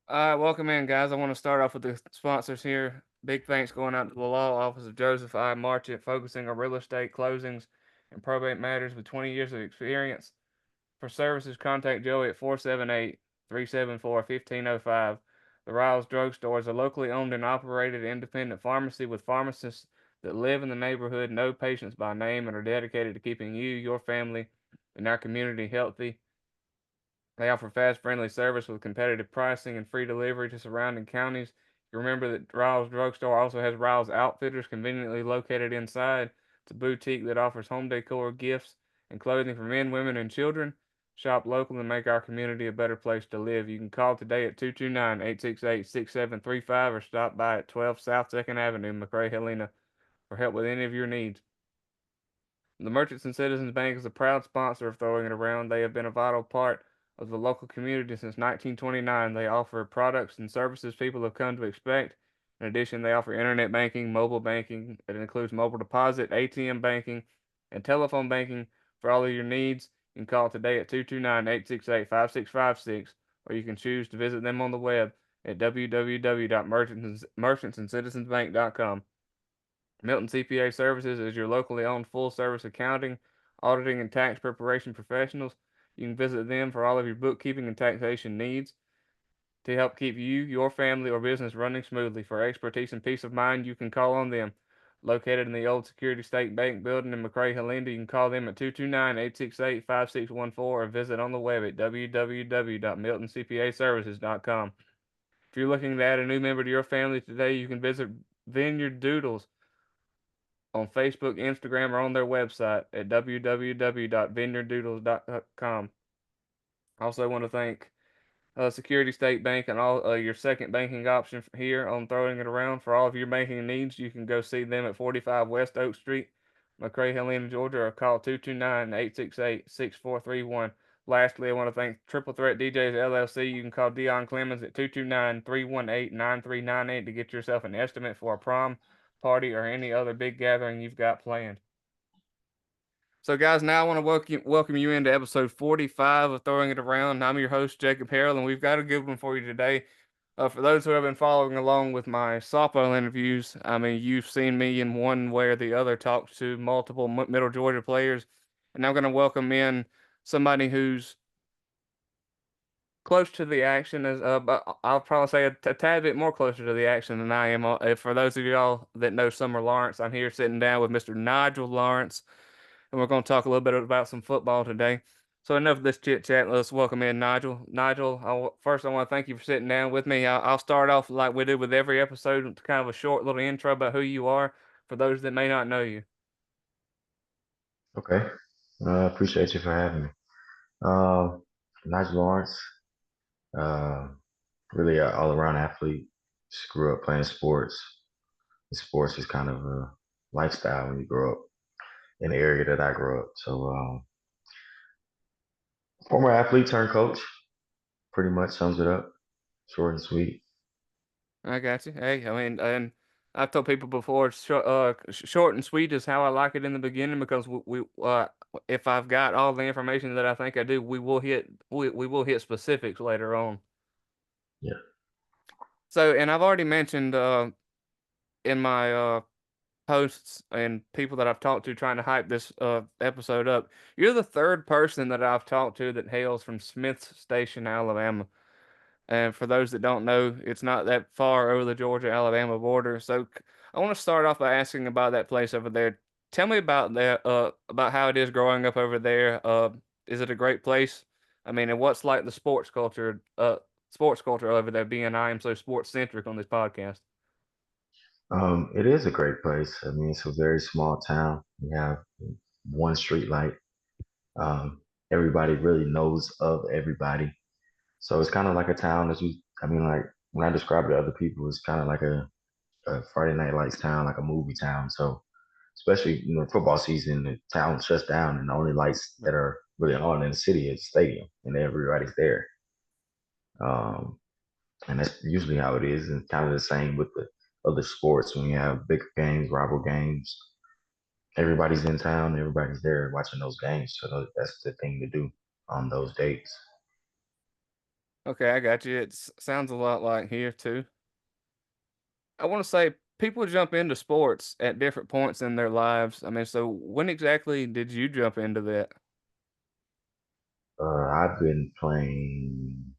All right, welcome in, guys. I want to start off with the sponsors here. Big thanks going out to the law office of Joseph I. Marchant, focusing on real estate closings and probate matters with 20 years of experience. For services, contact Joey at 478-374-1505. The Riles Drugstore is a locally owned and operated independent pharmacy with pharmacists that live in the neighborhood, know patients by name, and are dedicated to keeping you, your family, and our community healthy. They offer fast, friendly service with competitive pricing and free delivery to surrounding counties. You remember that Riles Drugstore also has Riles Outfitters conveniently located inside. It's a boutique that offers home decor, gifts, and clothing for men, women, and children. Shop local and make our community a better place to live. You can call today at 229-868-6735 or stop by at 12 South 2nd Avenue, McRae, Helena, for help with any of your needs. The Merchants and Citizens Bank is a proud sponsor of Throwing It Around. They have been a vital part of the local community since 1929. They offer products and services people have come to expect. In addition, they offer internet banking, mobile banking. It includes mobile deposit, ATM banking, and telephone banking for all of your needs. You can call today at 229-868-5656, or you can choose to visit them on the web at www.merchantsandcitizensbank.com. Milton CPA Services is your locally owned full service accounting, auditing, and tax preparation professionals. You can visit them for all of your bookkeeping and taxation needs to help keep you, your family, or business running smoothly. For expertise and peace of mind, you can call on them. Located in the old Security State Bank building in McRae, Helena, you can call them at 229-868-5614 or visit on the web at www.miltoncpaservices.com. If you're looking to add a new member to your family today, you can visit Vineyard Doodles on Facebook, Instagram, or on their website at www.vineyarddoodles.com. I also want to thank Security State Bank and all your second banking option here on Throwing It Around. For all of your banking needs, you can go see them at 45 West Oak Street, McRae, Helena, Georgia, or call 229-868-6431. Lastly, I want to thank Triple Threat DJs LLC. You can call Dion Clemens at 229-318-9398 to get yourself an estimate for a prom, party, or any other big gathering you've got planned. So, guys, now I want to welcome you into episode 45 of Throwing It Around. I'm your host, Jacob Harrell, and we've got a good one for you today. For those who have been following along with my softball interviews, I mean, you've seen me in one way or the other talk to multiple Middle Georgia players, and I'm going to welcome in somebody who's close to the action, as but I'll probably say a tad bit more closer to the action than I am. For those of y'all that know Summer Lawrence, I'm here sitting down with Mr. Nigel Lawrence, and we're going to talk a little bit about some football today. So enough of this chit chat. Let's welcome in Nigel. Nigel, first I want to thank you for sitting down with me. I'll start off like we do with every episode, kind of a short little intro about who you are for those that may not know you. Okay. Appreciate you for having me. Uh, Nigel Lawrence, uh, really an all-around athlete. Just grew up playing sports. Sports is kind of a lifestyle when you grow up in the area that I grew up. So, former athlete turned coach, pretty much sums it up, short and sweet. I got you. Hey, I mean, and I've told people before, short and sweet is how I like it in the beginning because if I've got all the information that I think I do, we will hit specifics later on. Yeah. So, and I've already mentioned in my posts and people that I've talked to trying to hype this episode up, you're the third person that I've talked to that hails from Smiths Station, Alabama. And for those that don't know, it's not that far over the Georgia Alabama border. So I want to start off by asking about that place over there. Tell me about that, about how it is growing up over there. Is it a great place? I mean, and what's like the sports culture over there? Being I am so sports centric on this podcast. It is a great place. I mean, it's a very small town. We have one street light. Everybody really knows of everybody. So it's kind of like a town that you, I mean, like when I describe it to other people, it's kind of like a Friday Night Lights town, like a movie town. So especially football season, the town shuts down, and the only lights that are really on in the city is the stadium, and everybody's there. Um, and that's usually how it is, and kind of the same with the other sports. When you have big games, rival games, everybody's in town, everybody's there watching those games. So that's the thing to do on those dates. Okay, I got you. It sounds a lot like here too. I want to say people jump into sports at different points in their lives. I mean, so when exactly did you jump into that? I've been playing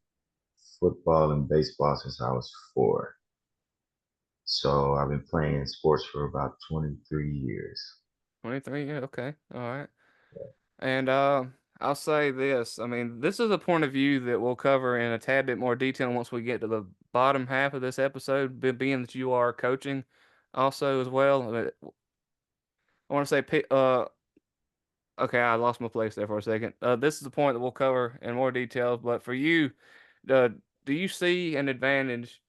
football and baseball since I was 4. So I've been playing sports for about 23 years. 23. Yeah. Okay. All right. And I'll say this. I mean, this is a point of view that we'll cover in a tad bit more detail once we get to the bottom half of this episode, being that you are coaching also as well. I want to say, okay, I lost my place there for a second. This is a point that we'll cover in more details, but for you, uh, do you see an advantage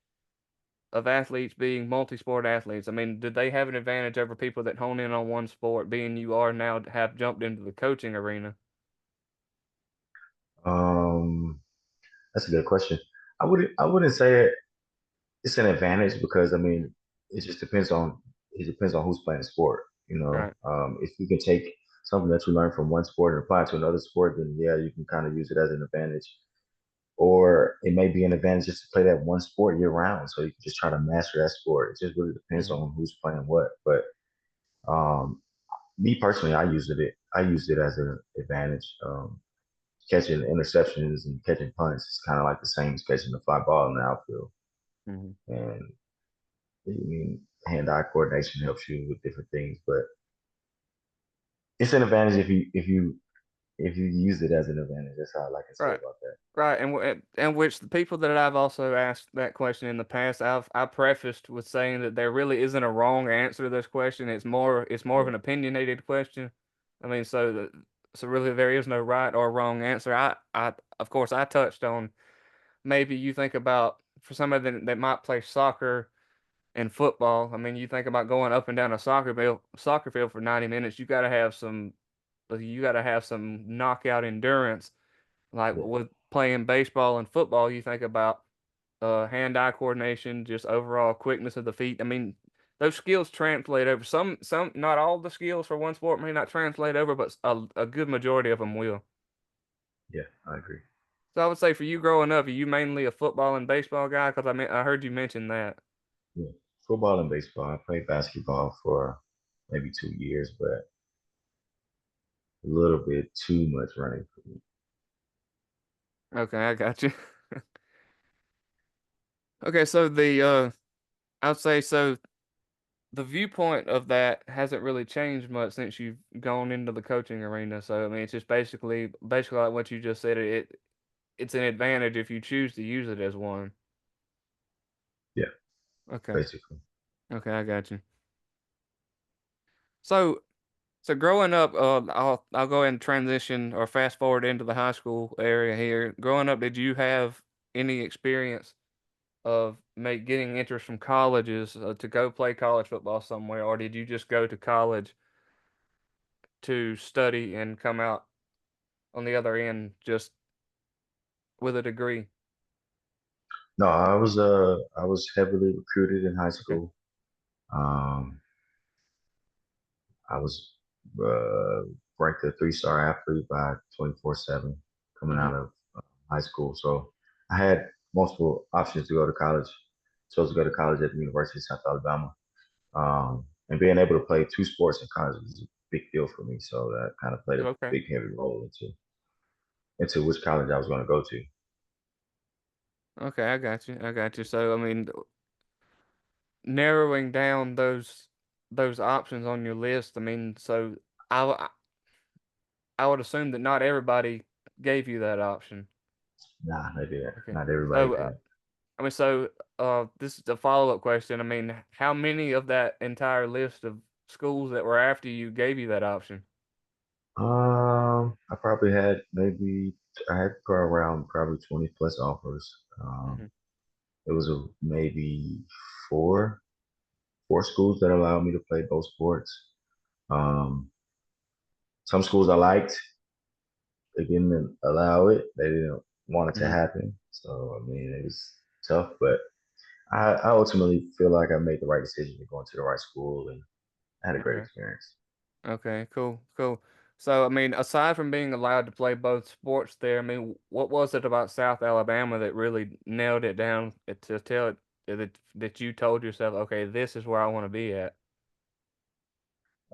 of athletes being multi-sport athletes? I mean, did they have an advantage over people that hone in on one sport, being you are now have jumped into the coaching arena? Um, that's a good question. I wouldn't say it's an advantage because I mean it depends on who's playing the sport. Right. If you can take something that you learn from one sport and apply it to another sport, then yeah, you can kind of use it as an advantage. Or it may be an advantage just to play that one sport year round, so you can just try to master that sport. It just really depends Mhm. on who's playing what. But um, me personally, I used it as an advantage. Catching interceptions and catching punts is kind of like the same as catching the fly ball in the outfield. Mhm. And I mean, hand-eye coordination helps you with different things, but it's an advantage if you use it as an advantage. That's all I can say Right. about that. Right, and which the people that I've also asked that question in the past, I prefaced with saying that there really isn't a wrong answer to this question. It's more of Yeah, an opinionated question. I mean, so really there is no right or wrong answer. I of course I touched on maybe you think about for somebody that might play soccer and football. I mean, you think about going up and down a soccer field for 90 minutes. You got to have some knockout endurance like yeah, with playing baseball and football, you think about hand-eye coordination, just overall quickness of the feet. I mean, those skills translate over. Not all the skills for one sport may not translate over, but a good majority of them will. yeah. I agree. So I would say for you growing up, are you mainly a football and baseball guy? Because I heard you mention that. Yeah, football and baseball. I played basketball for maybe 2 years, but a little bit too much running for me. Okay, I got you. Okay, so I'd say so. The viewpoint of that hasn't really changed much since you've gone into the coaching arena. So I mean, it's just basically like what you just said. It's an advantage if you choose to use it as one. Yeah, Okay, basically. okay, I got you. So so growing up, I'll go ahead and transition or fast forward into the high school area here. Growing up, did you have any experience of make getting interest from colleges to go play college football somewhere, or did you just go to college to study and come out on the other end just with a degree? No, I was heavily recruited in high Okay. school. Um, I was uh, ranked a 3-star athlete by 24/7 coming Mhm. out of high school. So I had multiple options to go to college. Chose to go to college at the University of South Alabama. And being able to play 2 sports in college was a big deal for me. So that kind of played a Okay. big, heavy role into which college I was going to go to. Okay, I got you. I got you. So, I mean, narrowing down those options on your list, I mean, so I w- I would assume that not everybody gave you that option. Nah, I didn't. Okay. Not everybody So, did. I mean, this is a follow-up question. I mean, how many of that entire list of schools that were after you gave you that option? I probably had I had around probably 20 plus offers. Mhm. It was maybe four four schools that allowed me to play both sports. Um, some schools I liked, they didn't allow it. They didn't want it to Mhm. happen. So I mean, it was tough, but I ultimately feel like I made the right decision to go into the right school, and I had a great Okay. experience. Okay. Cool. Cool. So, I mean, aside from being allowed to play both sports there, I mean, what was it about South Alabama that really nailed it down to tell it that you told yourself, okay, this is where I want to be at?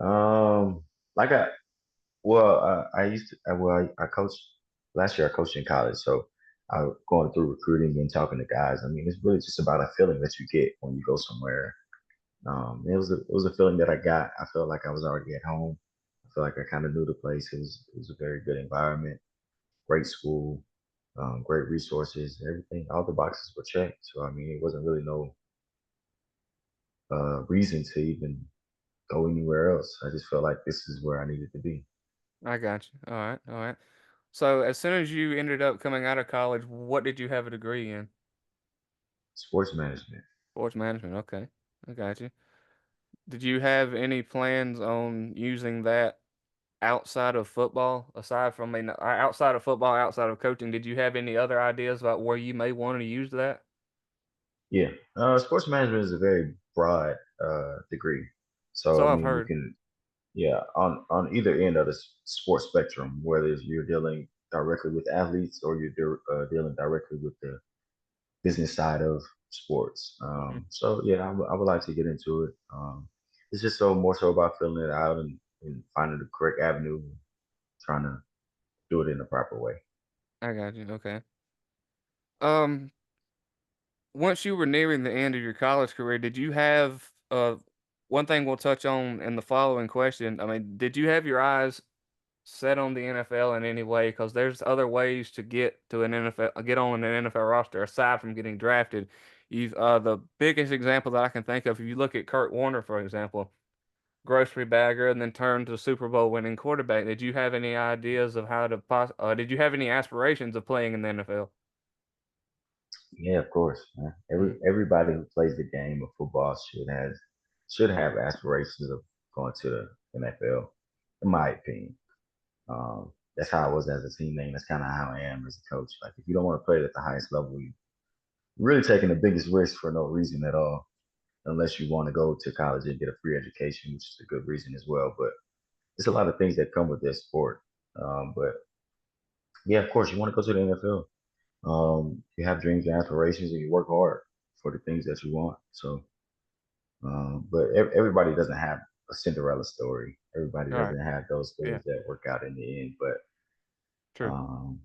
Um, like I used to, I coached last year. I coached in college, so I was going through recruiting and talking to guys. I mean, it's really just about a feeling that you get when you go somewhere. It was a feeling that I got. I felt like I was already at home. I felt like I kind of knew the place. It was a very good environment, great school, great resources, everything. All the boxes were checked. So I mean, it wasn't really no reason to even go anywhere else. I just felt like this is where I needed to be. I got you. All right, all right. So, as soon as you ended up coming out of college, what did you have a degree in? Sports management. Sports management. Okay, I got you. Did you have any plans on using that outside of football? Aside from, I mean, outside of football, outside of coaching, did you have any other ideas about where you may want to use that? Yeah, sports management is a very broad degree. So So I I've mean, you heard. can yeah on either end of the sports spectrum, whether it's you're dealing directly with athletes or you're dealing directly with the business side of sports. Mhm. So yeah, I would like to get into it. It's just so more so about filling it out and finding the correct avenue, and trying to do it in the proper way. I got you. Okay. Um, once you were nearing the end of your college career, did you have one thing we'll touch on in the following question? I mean, did you have your eyes set on the NFL in any way? Because there's other ways to get to an NFL, get on an NFL roster aside from getting drafted. You've the biggest example that I can think of. If you look at Kurt Warner, for example, grocery bagger and then turned to Super Bowl winning quarterback. Did you have any ideas of how to did you have any aspirations of playing in the NFL? Yeah, of course. Man. Mhm. Everybody who plays the game of football should have aspirations of going to the NFL. In my opinion, that's how I was as a teammate. That's kind of how I am as a coach. Like if you don't want to play at the highest level, you're really taking the biggest risk for no reason at all, unless you want to go to college and get a free education, which is a good reason as well. But there's a lot of things that come with this sport. But yeah, of course, you want to go to the NFL. You have dreams and aspirations, and you work hard for the things that you want. So, but everybody doesn't have a Cinderella story. Everybody All right. doesn't have those Yeah. stories that work out in the end. But True. um,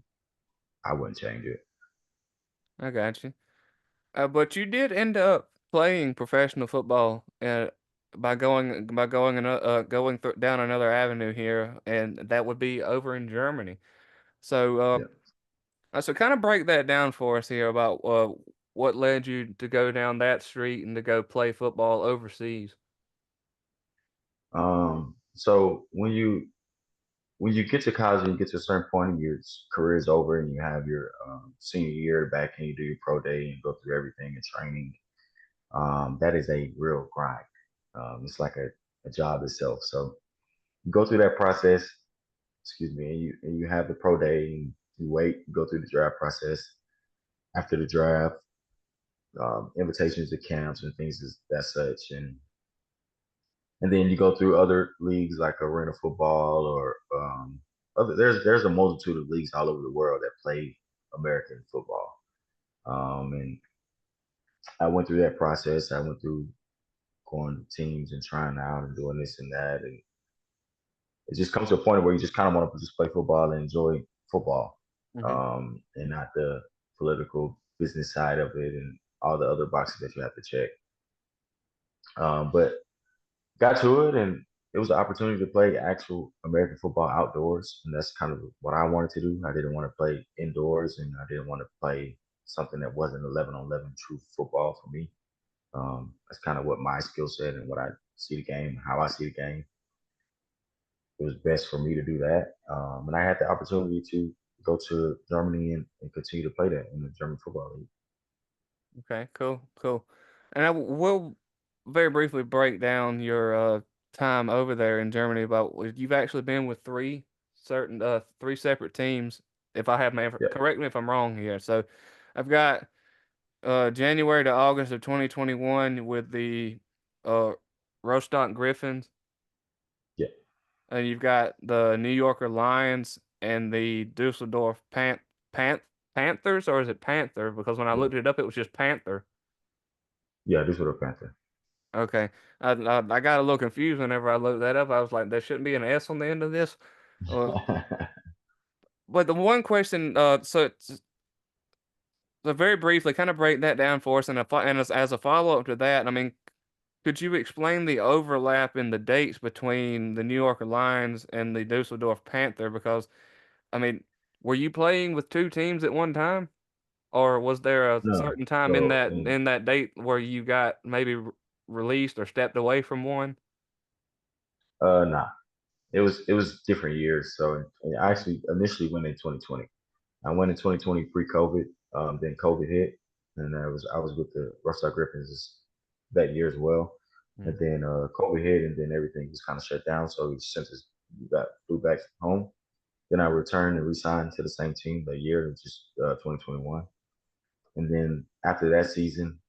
I wouldn't change it. I got you. But you did end up playing professional football down another avenue here, and that would be over in Germany. So, Yeah. so kind of break that down for us here about what led you to go down that street and to go play football overseas. So when you get to college and you get to a certain point and your career is over and you have your senior year back and you do your pro day and go through everything and training, that is a real grind. It's like a job itself. So you go through that process, excuse me, and you have the pro day and you wait, you go through the draft process. After the draft, invitations to camps and things that such, and then you go through other leagues like arena football or other. There's a multitude of leagues all over the world that play American football. And I went through that process. I went through going to teams and trying out and doing this and that, and it just comes to a point where you just kind of want to just play football and enjoy football, Hmm. and not the political business side of it and all the other boxes that you have to check. But got to it, and it was an opportunity to play actual American football outdoors, and that's kind of what I wanted to do. I didn't want to play indoors, and I didn't want to play something that wasn't 11 on 11 true football for me. That's kind of what my skill set and what I see the game, how I see the game. It was best for me to do that, and I had the opportunity to go to Germany and continue to play that in the German football league. Okay, cool, cool. And will very briefly break down your time over there in Germany. About you've actually been with three separate teams. If I have Yeah, correct me if I'm wrong here. So, I've got January to August of 2021 with the uh Rostock Griffins. yeah, and you've got the New Yorker Lions and the Dusseldorf Panthers, or is it Panther? Because when I Yeah, looked it up, it was just Panther. yeah, this would have Panther. Okay, I got a little confused whenever I looked that up. I was like, there shouldn't be an S on the end of this. Uh, but the one question, so very briefly, kind of break that down for us, and as a follow up to that, I mean, could you explain the overlap in the dates between the New Yorker Lions and the Dusseldorf Panther? Because I mean, were you playing with 2 teams at one time? Or was there a No, certain time in so that date where you got maybe released or stepped away from one? nah, it was different years. So I actually initially went in 2020. I went in 2020 pre-COVID. Then COVID hit, and I was with the Roughside Griffins that year as well. And Mhm. then COVID hit, and then everything was kind of shut down. So we since we got flew back home. Then I returned and re-signed to the same team the year, just 2021. And then after that season,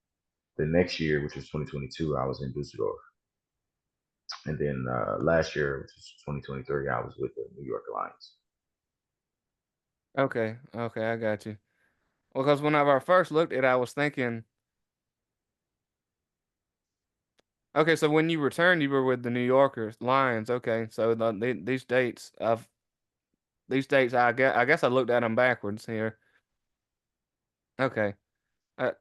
the next year, which was 2022, I was in Dusseldorf. And then last year, which was 2023, I was with the New York Lions. Okay, okay, I got you. Well, because whenever I first looked at it, I was thinking, okay, so when you returned, you were with the New Yorkers Lions. Okay, so these dates, I guess I looked at them backwards here. Okay, I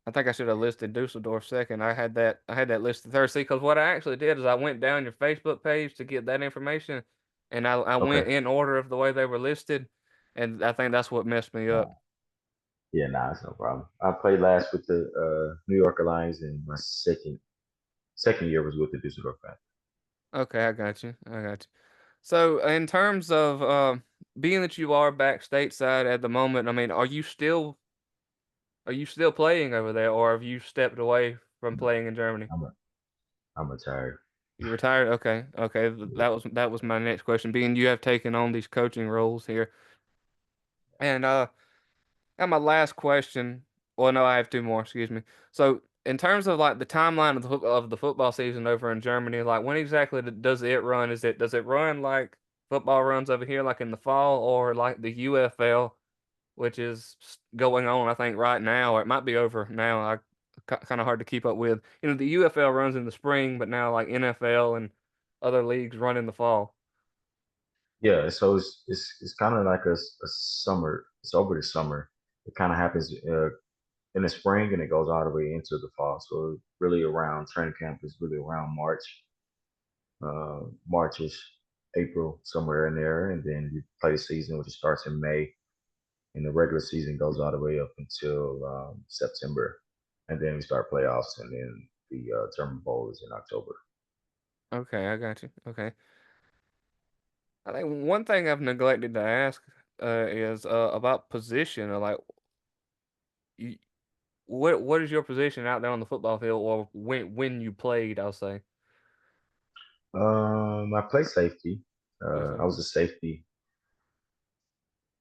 I think I should have listed Dusseldorf second. I had that listed third. See, because what I actually did is I went down your Facebook page to get that information, and I Okay. went in order of the way they were listed, and I think that's what messed me up. Uh, yeah, nah, it's no problem. I played last with the New York Lions, and my second year was with the Dusseldorf Panther. Okay, I got you. I got you. So, in terms of being that you are back stateside at the moment, I mean, are you still playing over there, or have you stepped away from No, playing in Germany? I'm a, I'm retired. You retired? Okay, okay. Yeah. That was my next question. Being you have taken on these coaching roles here, and and my last question. Well, no, I have two more. Excuse me. So, in terms of like the timeline of of the football season over in Germany, like when exactly does it run? Does it run like football runs over here, like in the fall, or like the UFL, which is going on, I think, right now, or it might be over now. Kind of hard to keep up with. You know, the UFL runs in the spring, but now like NFL and other leagues run in the fall. Yeah, so it's kind of like a summer. It's over the summer. It kind of happens in the spring and it goes all the way into the fall. So really around training camp is really around March, Marchish, April, somewhere in there, and then you play the season, which starts in May, and the regular season goes all the way up until September, and then we start playoffs, and then the German Bowl is in October. Okay, I got you. Okay, I think one thing I've neglected to ask is about position. Or like, you, what is your position out there on the football field, or when you played? I'll say. I play safety. Play I was safety. a safety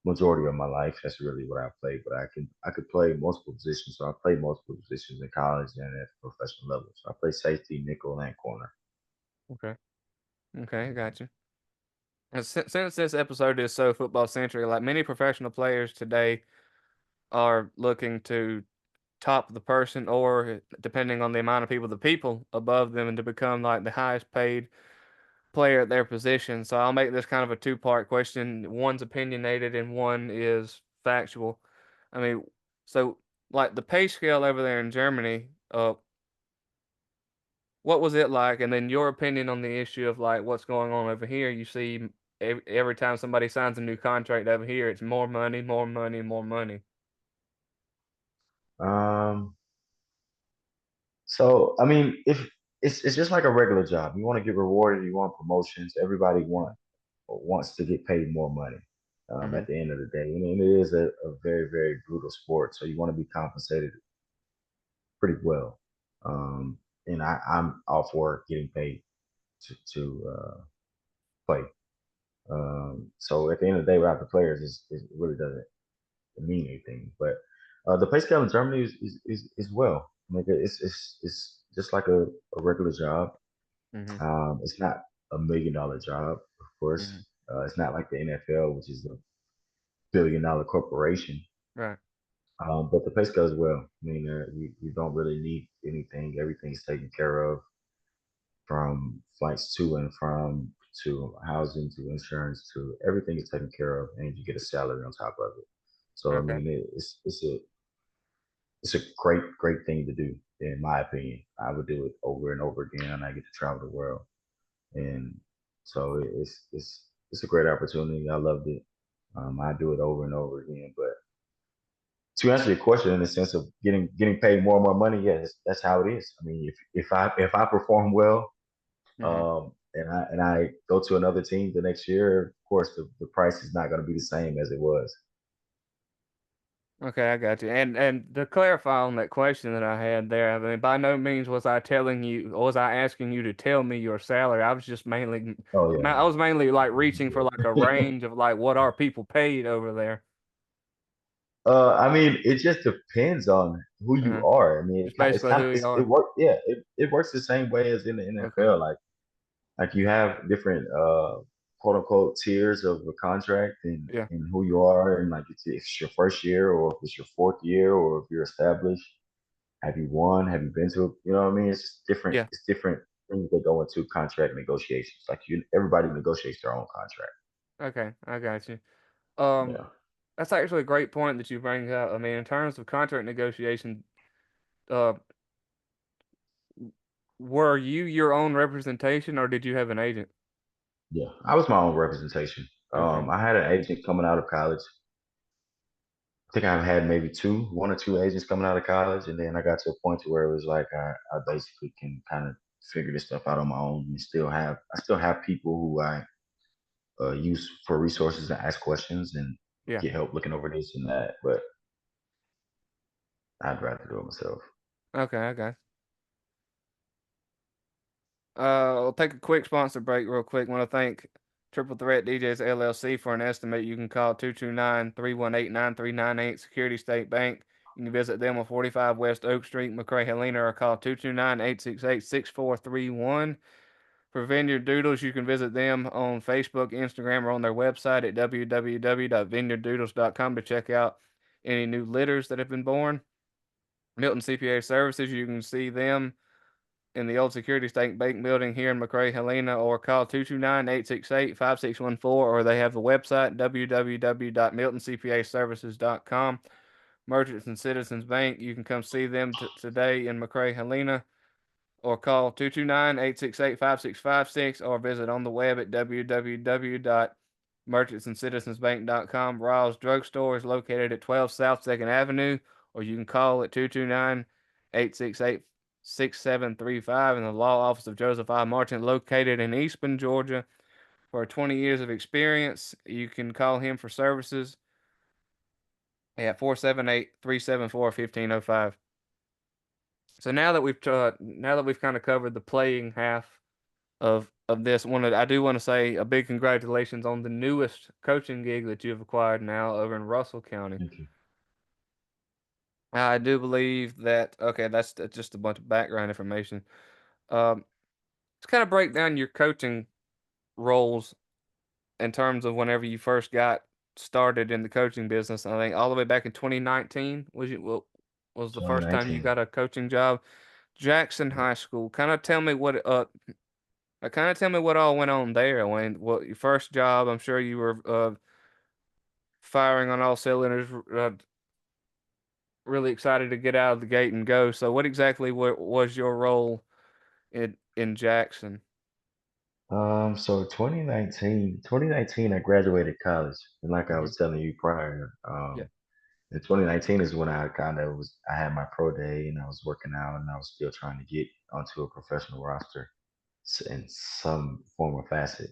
majority of my life. That's really what I played. But I could play multiple positions. So I played multiple positions in college and at professional level. So I play safety, nickel, and corner. Okay. Okay, I got you. And since this episode is so football centric, like many professional players today are looking to top the person, or depending on the amount of people, the people above them, and to become like the highest paid player at their position. So I'll make this kind of a two-part question. One's opinionated and one is factual. I mean, so like the pay scale over there in Germany, what was it like? And then your opinion on the issue of like what's going on over here. You see every time somebody signs a new contract over here, it's more money, more money, more money. Um, so I mean, if it's just like a regular job, you want to get rewarded, you want promotions. Everybody wants to get paid more money. Mm-hmm. At the end of the day, and it is a very very brutal sport, so you want to be compensated pretty well. And I'm all for getting paid to play. So at the end of the day, without the players, it really doesn't mean anything. But the pay scale in Germany is well. Like it's just like a regular job. Mm-hmm. It's not. $1 million job, of course. Mhm. It's not like the NFL, which is a $1 billion corporation. Right. But the pay scale as well. I mean, you don't really need anything. Everything's taken care of, from flights to and from, to housing, to insurance, to everything is taken care of, and you get a salary on top of it. So I Okay. mean, it's a great thing to do, in my opinion. I would do it over and over again, and I get to travel the world, and so it's a great opportunity. I loved it. I do it over and over again. But to answer your question, in the sense of getting paid more and more money, yes, that's how it is. I mean, if I perform well, Mhm. and I go to another team the next year, of course the price is not going to be the same as it was. Okay, I got you. And to clarify on that question that I had there, I mean, by no means was I telling you, or was I asking you to tell me your salary. I was just mainly, Oh yeah, I was mainly like reaching for like a yeah. range of like what are people paid over there. I mean, it just depends on who you Uh-huh. are. I mean, Just it's basically kind who of you it are. works. Yeah, it works the same way as in the Okay. NFL. Like you have different quote unquote tiers of the contract, Yeah. and who you are, and like if it's your first year, or if it's your fourth year, or if you're established. Have you won? Have you been to? You know what I mean? It's just different. Yeah. It's different things that go into contract negotiations. Like everybody negotiates their own contract. Okay. I got you. Um, Yeah, that's actually a great point that you bring up. I mean, in terms of contract negotiation, uh, were you your own representation or did you have an agent? yeah. I was my own representation. Okay. I had an agent coming out of college. I think I've had maybe one or two agents coming out of college, and then I got to a point to where it was like I basically can kind of figure this stuff out on my own, and I still have people who I use for resources and ask questions and Yeah. get help looking over this and that. But I'd rather do it myself. Okay. I got I'll take a quick sponsor break real quick. Want to thank Triple Threat DJs LLC for an estimate. You can call 229-318-9398 Security State Bank. You can visit them on 45 West Oak Street, McRae, Helena, or call 229-868-6431. For Vineyard Doodles, you can visit them on Facebook, Instagram, or on their website at www.vineyarddoodles.com to check out any new litters that have been born. Milton CPA Services, you can see them in the old Security State Bank building here in McRae, Helena, or call 229-868-5614, or they have the website www.miltoncpaservices.com. Merchants and Citizens Bank, you can come see them today in McRae, Helena, or call 229-868-5656, or visit on the web at www.merchantsandcitizensbank.com. Raws Drugstore is located at 12 South 2nd Avenue, or you can call at 229-868-6735 in the law office of Joseph I. Martin, located in Eastman, Georgia. For 20 years of experience, you can call him for services at 478-374-1505. So now that we've kind of covered the playing half of this, I do want to say a big congratulations on the newest coaching gig that you've acquired now over in Russell County. Thank you. I do believe that. Okay, that's just a bunch of background information. Um, let's kind of break down your coaching roles in terms of whenever you first got started in the coaching business. I think all the way back in 2019 was the first time you 2019. got a coaching job. Jackson Yeah. High School. Kind of tell me what all went on there. When what your first job? I'm sure you were firing on all cylinders, really excited to get out of the gate and go. So, what exactly was your role in Jackson? So 2019, I graduated college, and like I Hmm. was telling you prior, Yeah, in 2019 is when I had my pro day, and I was working out, and I was still trying to get onto a professional roster in some form or facet.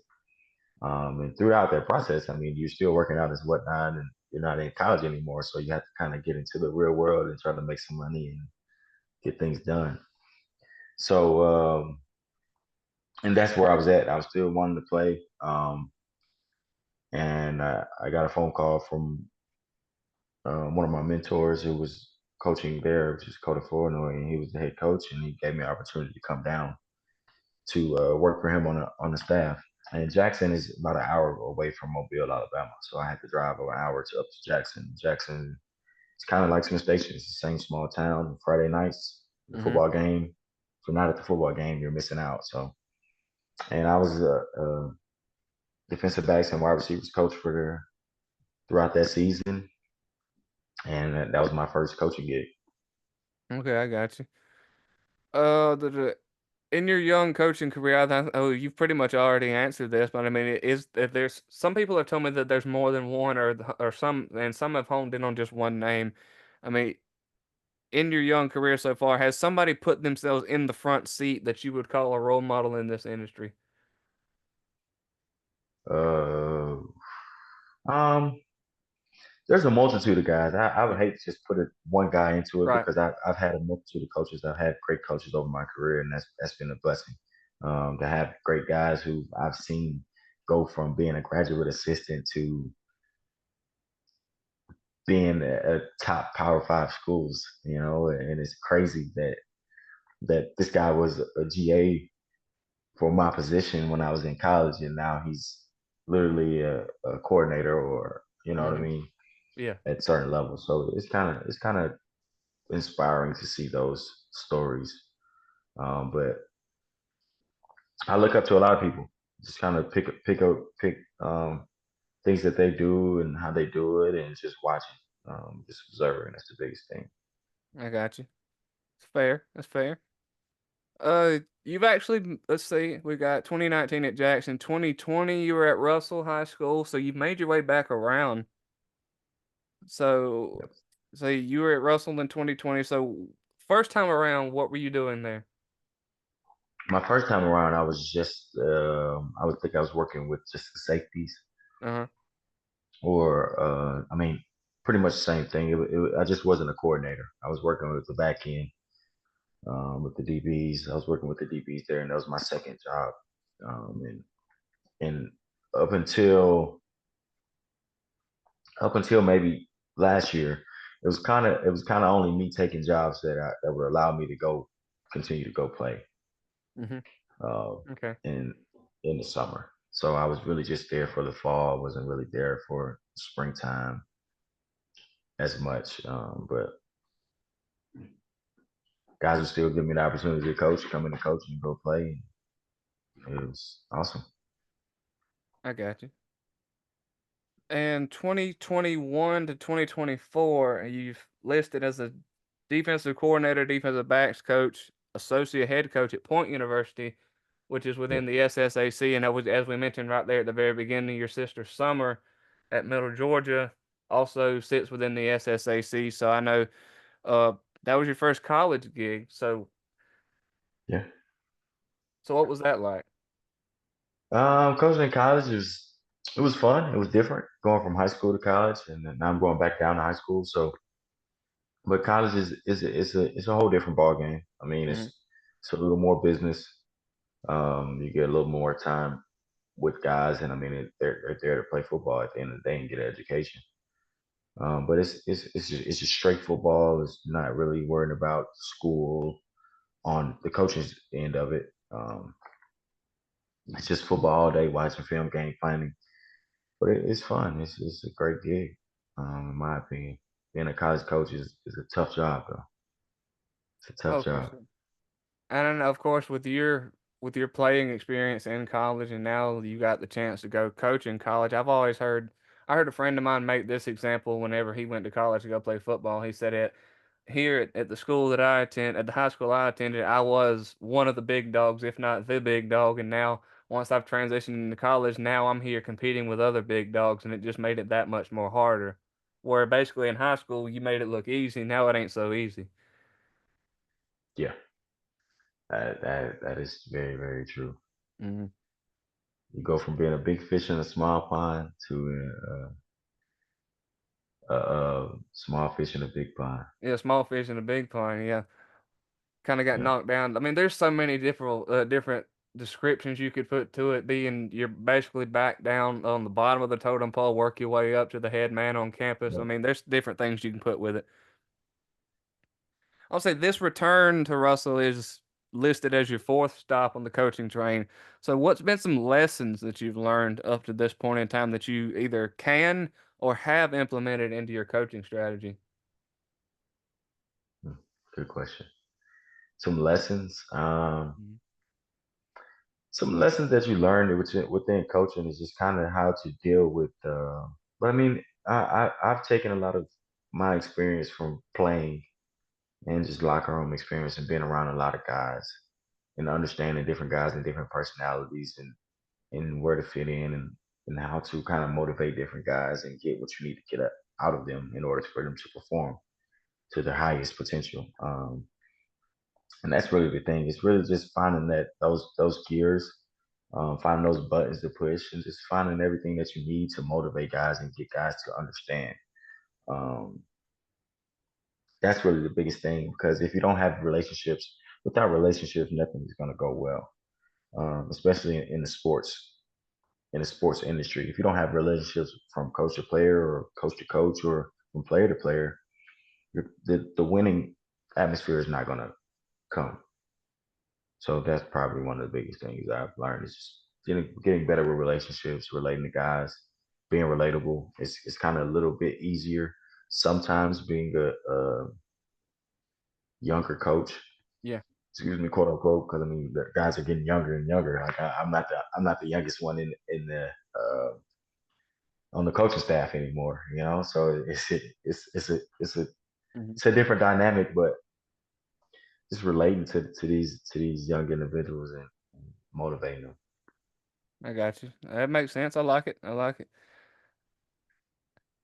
And throughout that process, I mean, you're still working out as whatnot, and you're not in college anymore, so you have to kind of get into the real world and try to make some money and get things done. So, and that's where I was at. I was still wanting to play. And I got a phone call from one of my mentors who was coaching there, which is Coda Flournoy, and he was the head coach, and he gave me an opportunity to come down. to work for him on the staff. And Jackson is about an hour away from Mobile, Alabama, so I had to drive an hour to up to Jackson. Jackson, it's kind of like some stations. It's the same small town. Friday nights, the Mhm. football game. If you're not at the football game, you're missing out. So, and I was a defensive backs and wide receivers coach for throughout that season, and that was my first coaching gig. Okay, I got you. The in your young coaching career, oh, you've pretty much already answered this, but I mean, it is if there's some people have told me that there's more than one, or some, and some have honed in on just one name. I mean, in your young career so far, has somebody put themselves in the front seat that you would call a role model in this industry? Uh, um, there's a multitude of guys. I would hate to just put one guy into it Right. because I've had a multitude of coaches. I've had great coaches over my career, and that's been a blessing. To have great guys who I've seen go from being a graduate assistant to being a top Power Five schools, and it's crazy that this guy was a GA for my position when I was in college, and now he's literally a coordinator, or you know what I Mhm. mean, Yeah, at certain levels. So it's kind of inspiring to see those stories. But I look up to a lot of people. Just kind of pick things that they do and how they do it, and just watching, just observing. That's the biggest thing. I got you. It's fair. That's fair. You've actually let's see, we got 2019 at Jackson, 2020 you were at Russell High School, so you've made your way back around. So, Yep. so you were at Russell in 2020. So first time around, what were you doing there? My first time around, I was just I would think I was working with just the safeties, Uh-huh. or I mean, pretty much the same thing. I just wasn't a coordinator. I was working with the back end, with the DBs. I was working with the DBs there, and that was my second job. And up until up until maybe last year, it was kind of only me taking jobs that would allow me to continue to go play, Mhm. uh, Okay. in in the summer. So I was really just there for the fall. I wasn't really there for springtime as much. But guys would still give me the opportunity to coach, come in and coach and go play. It was awesome. I got you. And 2021 to 2024, you've listed as a defensive coordinator, defensive backs coach, associate head coach at Point University, which is Yeah, within the SSAC. And that was, as we mentioned right there at the very beginning, your sister Summer at Middle Georgia also sits within the SSAC. So I know uh, that was your first college gig. yeah. So what was that like? Coaching in college it was fun. It was different going from high school to college, and then now I'm going back down to high school. So, but college is a whole different ball game. I mean, Hmm. it's a little more business. You get a little more time with guys, and I mean, they're there to play football at the end of the day and get an education. But it's just straight football. It's not really worrying about school on the coach's end of it. It's just football all day, watching film, game planning. But it's fun. It's a great gig, in my opinion. Being a college coach is a tough job, though. It's a tough Oh, for job. sure. And then, of course, with your playing experience in college, and now you got the chance to go coach in college. I heard a friend of mine make this example whenever he went to college to go play football. He said it here at the school that I attend, at the high school I attended, I was one of the big dogs, if not the big dog. And now, once I've transitioned into college, now I'm here competing with other big dogs, and it just made it that much more harder. Where basically in high school you made it look easy, now it ain't so easy. Yeah, that is very, very true. Hmm. You go from being a big fish in a small pond to a small fish in a big pond. Yeah, small fish in a big pond. Yeah. Kinda got Yeah, knocked down. I mean, there's so many different descriptions you could put to it, being you're basically back down on the bottom of the totem pole, work your way up to the head man on campus. I yeah, mean, there's different things you can put with it. I'll say this return to Russell is listed as your fourth stop on the coaching train. So, what's been some lessons that you've learned up to this point in time that you either can or have implemented into your coaching strategy? Hmm, good question. Some lessons. Mhm. Some lessons that you learned within coaching is just kind of how to deal with. But I mean, I've taken a lot of my experience from playing and just locker room experience and being around a lot of guys and understanding different guys and different personalities and where to fit in and how to kind of motivate different guys and get what you need to get out of them in order for them to perform to their highest potential. And that's really the thing. It's really just finding that those gears, finding those buttons to push, and just finding everything that you need to motivate guys and get guys to understand. Um, that's really the biggest thing because if you don't have relationships, without relationships, nothing is going to go well. Especially in the sports industry. If you don't have relationships from coach to player or coach to coach or from player to player, the winning atmosphere is not going to come. So that's probably one of the biggest things I've learned is just getting better with relationships, relating to guys, being relatable. It's kind of a little bit easier sometimes being a younger coach. Yeah. Excuse me, quote unquote, because I mean the guys are getting younger and younger. Like I'm not the youngest one in the on the coaching staff anymore. You know, so Mhm. it's a different dynamic, but just relating to these young individuals and motivating them. I got you. That makes sense. I like it. I like it.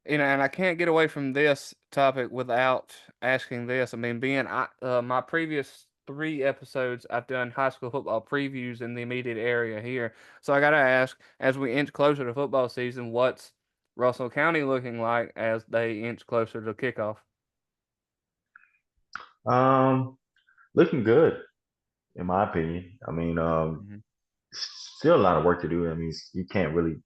And I can't get away from this topic without asking this. I mean, being my previous 3 episodes, I've done high school football previews in the immediate area here. So I gotta ask, as we inch closer to football season, what's Russell County looking like as they inch closer to kickoff? Um, Looking good in my opinion. I mean, Hmm. still a lot of work to do. I mean, you can't really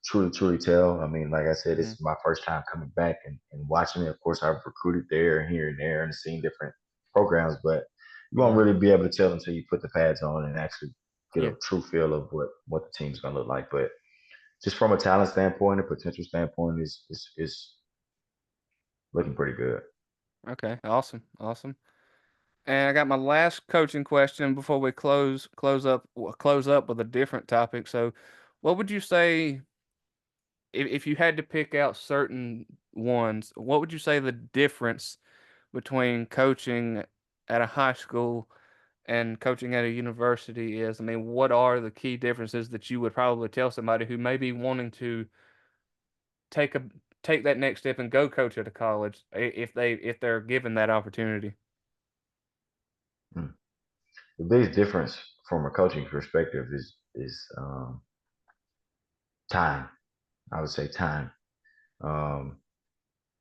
truly tell. I mean, like I said, Hmm. it's my first time coming back and watching it. Of course, I've recruited there and here and there and seen different programs, but you won't Right. really be able to tell until you put the pads on and actually get Yeah. a true feel of what the team's gonna look like. But just from a talent standpoint, a potential standpoint, is looking pretty good. Okay. Awesome. Awesome. And I got my last coaching question before we close up with a different topic. So, what would you say if you had to pick out certain ones? What would you say the difference between coaching at a high school and coaching at a university is? I mean, what are the key differences that you would probably tell somebody who may be wanting to take a take that next step and go coach at a college if they're given that opportunity? Mm. The biggest difference from a coaching perspective is time. I would say time. Um,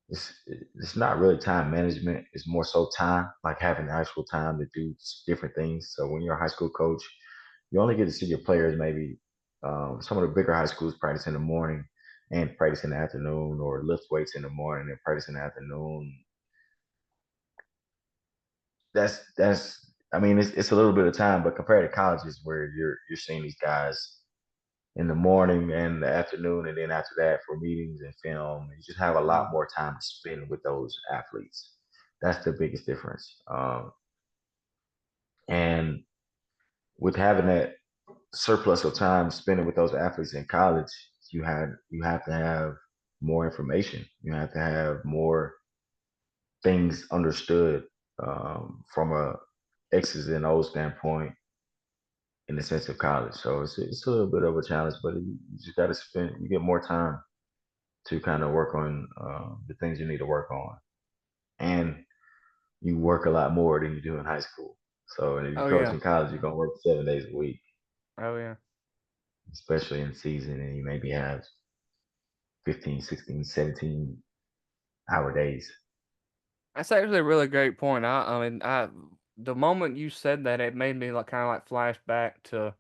it's not really time management. It's more so time, like having the actual time to do different things. So when you're a high school coach, you only get to see your players maybe some of the bigger high schools practice in the morning and practice in the afternoon, or lift weights in the morning and practice in the afternoon. That's I mean it's a little bit of time, but compared to colleges where you're seeing these guys in the morning and the afternoon, and then after that for meetings and film. You just have a lot Mhm. more time to spend with those athletes. That's the biggest difference. And with having that surplus of time spending with those athletes in college, you have to have more information. You have to have more things understood from a X's and O's standpoint in the sense of college. So it's a little bit of a challenge, but you just got to spend. You get more time to kind of work on the things you need to work on. And you work a lot more than you do in high school. So if you Oh coach yeah. in college, you're going to work 7 days a week, Oh yeah. especially in season, and you maybe have 15, 16, 17 hour days. That's actually a really great point. I mean, the moment you said that, it made me like kind of like flash back to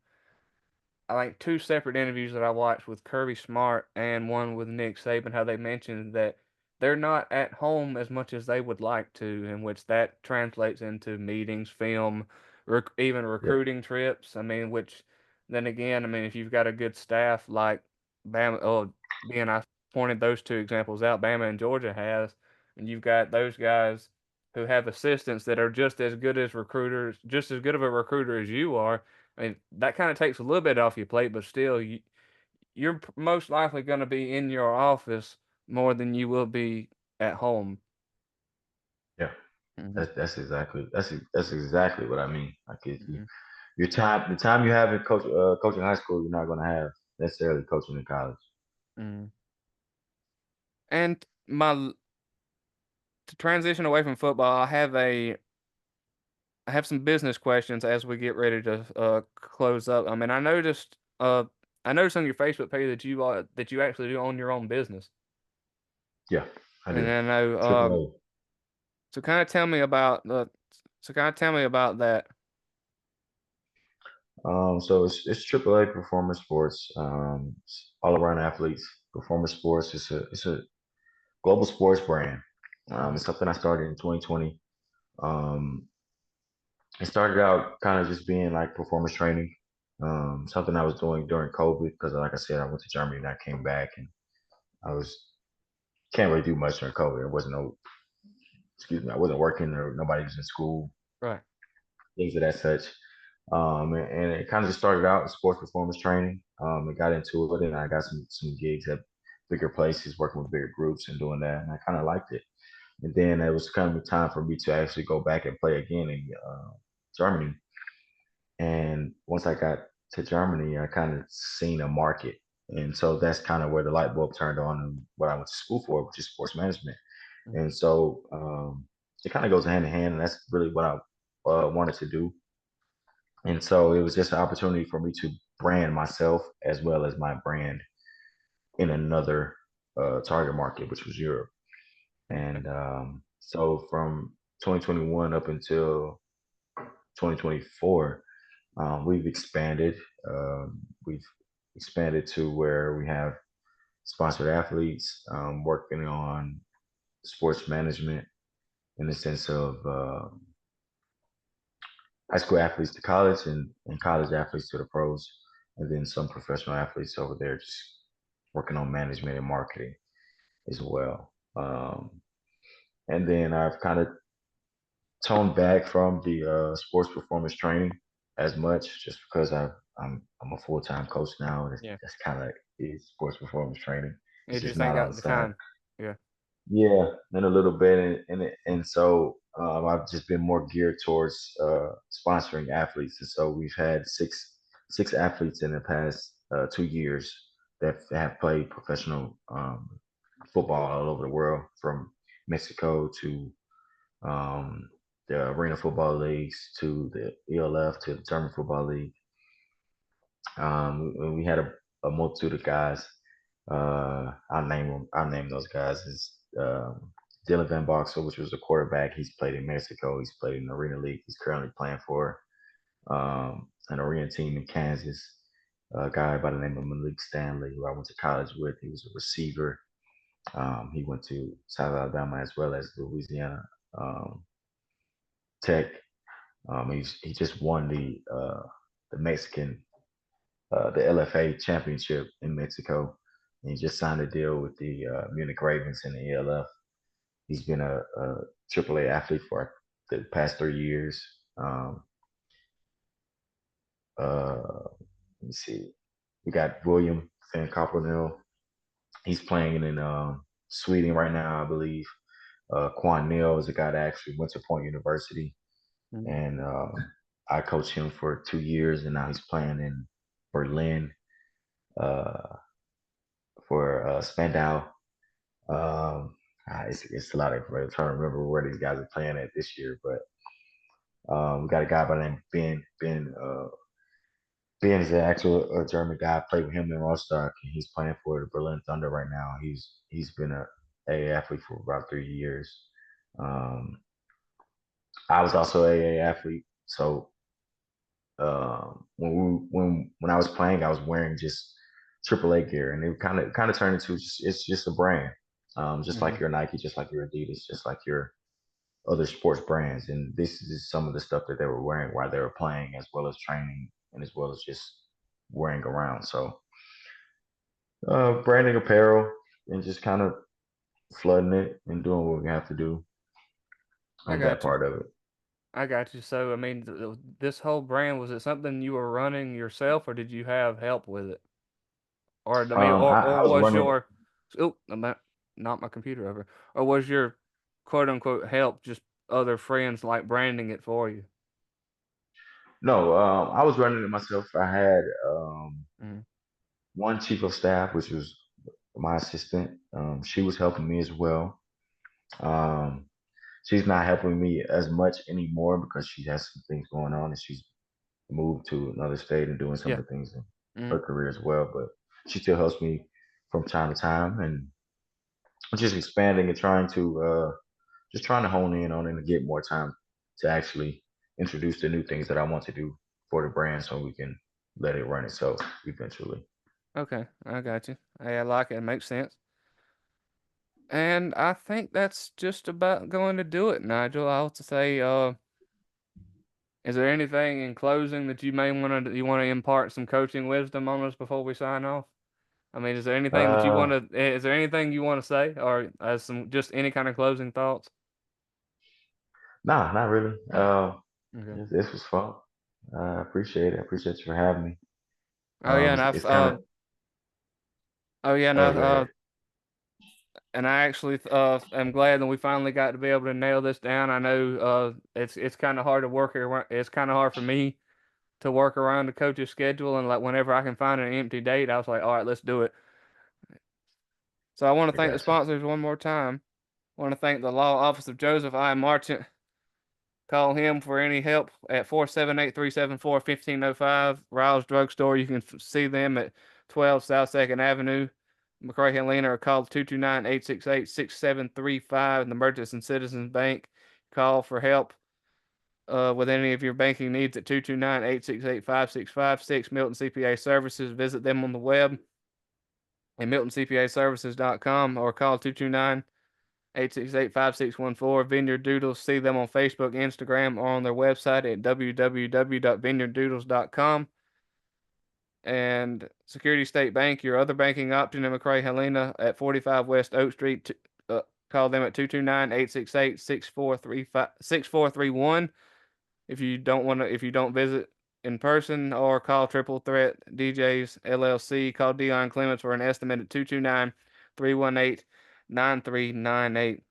I think two separate interviews that I watched with Kirby Smart and one with Nick Saban. How they mentioned that they're not at home as much as they would like to, in which that translates into meetings, film. even Yeah. recruiting trips. I mean, which then again, I mean, if you've got a good staff like Bama, oh, being I pointed those two examples out, Bama and Georgia has, and you've got those guys who have assistants that are just as good as recruiters, just as good of a recruiter as you are. I mean, that kind of takes a little bit off your plate, but still, you're most likely going to be in your office more than you will be at home. Yeah. Mhm, That's exactly what I mean. Like if you, mhm, the time you have in coaching high school, you're not going to have necessarily coaching in college. mhm. And to transition away from football, I have some business questions as we get ready to close up. I mean, I noticed on your Facebook page that you actually do own your own business, Yeah, I and do. I know Triple A. so kind of tell me about that. So it's Triple A Performance Sports. It's all around athletes. Performance Sports. It's a global sports brand. Mhm, It's something I started in 2020. Um, it started out kind of just being like performance training. Something I was doing during COVID because, like I said, I went to Germany and I came back and I was can't really do much during COVID. There wasn't no, excuse me, I wasn't working or nobody was in school, right. things of that such. And it kind of just started out in sports performance training. It got into it, and I got some gigs at bigger places, working with bigger groups and doing that, and I kind of liked it. And then it was kind of time for me to actually go back and play again in Germany. And once I got to Germany, I kind of seen a market, and so that's kind of where the light bulb turned on, and what I went to school for, which is sports management. Mhm, And so it kind of goes hand in hand, and that's really what I wanted to do. And so it was just an opportunity for me to brand myself as well as my brand in another target market, which was Europe. okay. And so from 2021 up until 2024, we've expanded. We've expanded to where we have sponsored athletes working on sports management in the sense of high school athletes to college and college athletes to the pros, and then some professional athletes over there just working on management and marketing as well. And then I've kind of toned back from the sports performance training as much, just because I'm a full time coach now, and Yeah. that's kind of is sports performance training. You It's just just ain't not on got the the side. time. Yeah. Yeah, and a little bit, and so I've just been more geared towards sponsoring athletes, and so we've had six athletes in the past 2 years that have played professional football all over the world, from Mexico to um, the Arena Football Leagues to the ELF to the German Football League. We had a multitude of guys. I'll name them. I'll name those guys as Dylan Van Boxel, which was a quarterback. He's played in Mexico. He's played in the Arena League. He's currently playing for an arena team in Kansas. A guy by the name of Malik Stanley, who I went to college with. He was a receiver. He went to South Alabama as well as Louisiana Tech. He just won the Mexican the LFA championship in Mexico. And he just signed a deal with the Munich Ravens in the ELF. He's been a AAA athlete for the past 3 years. Um, let me see. We got William Van Coppernill. He's playing in Sweden right now, I believe. Quan Neal is a guy that actually went to Point University, Mhm, and I coached him for 2 years, and now he's playing in Berlin uh, for Spandau. Um, it's a lot of information. I'm trying to remember where these guys are playing at this year, but we got a guy by the name of Ben. Ben is an actual German guy. I played with him in Rostock, and he's playing for the Berlin Thunder right now. He's been a athlete for about 3 years. Um, I was also a athlete, so when I was playing, I was wearing just AAA gear, and it kind of turned into it's just a brand, just like mhm, your Nike, just like your Adidas, just like your other sports brands, and this is some of the stuff that they were wearing while they were playing, as well as training, and as well as just wearing around. So, branding apparel and just kind of flooding it and doing what we have to do I on that got you. part of it. I got you. So, I mean, this whole brand, was it something you were running yourself, or did you have help with it? Or, I mean, I or was was running. your, oh, I'm not, not my computer over, or was your quote unquote help just other friends like branding it for you? No, I was running it myself. I had Mm, one chief of staff, which was my assistant. She was helping me as well. Um, she's not helping me as much anymore because she has some things going on and she's moved to another state and doing some yeah. of the things in her Mm, career as well. But she still helps me from time to time, and just expanding and trying to just trying to hone in on it and get more time to actually introduce the new things that I want to do for the brand so we can let it run itself eventually. okay, I got you. Hey, I like it. It makes sense. And I think that's just about going to do it, Nigel. I'll to say, is there anything in closing that you want to impart some coaching wisdom on us before we sign off? I mean, is there anything that you Uh, want to is there anything you want to say, or some just any kind of closing thoughts? nah, not really. Okay. This was fun. I appreciate it. I appreciate you for having me. Oh yeah, and It's kind of. oh yeah, no, Oh, go ahead. and I actually am glad that we finally got to be able to nail this down. I know it's kind of hard to work around. It's kind of hard for me to work around the coach's schedule, and like whenever I can find an empty date, I was like, all right, let's do it. So I want to I thank the got you. sponsors one more time. I want to thank the Law Office of Joseph I. Marchant. Call him for any help at 478-374-1505. Riles Drugstore. You can see them at 12 South 2nd Avenue, McRae Helena, or call 229-868-6735. The Merchants and Citizens Bank. Call for help with any of your banking needs at 229-868-5656. Milton CPA Services. Visit them on the web at miltoncpaservices.com or call 229 868 5614. Vineyard Doodles. See them on Facebook, Instagram, or on their website at www.vineyarddoodles.com. And Security State Bank, your other banking option in McRae Helena at 45 West Oak Street. Call them at 229 868 6431. If you don't visit in person, or call Triple Threat DJs LLC. Call Dion Clements for an estimate at 229 318 9398.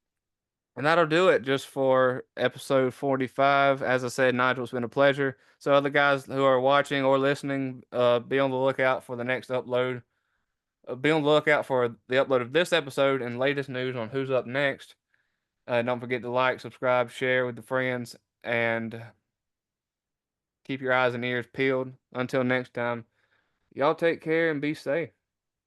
And that'll do it just for episode 45. As I said, Nigel, it's been a pleasure. So, other guys who are watching or listening, be on the lookout for the next upload. Be on the lookout for the upload of this episode and latest news on who's up next. Don't forget to like, subscribe, share with the friends, and keep your eyes and ears peeled. Until next time, y'all take care and be safe.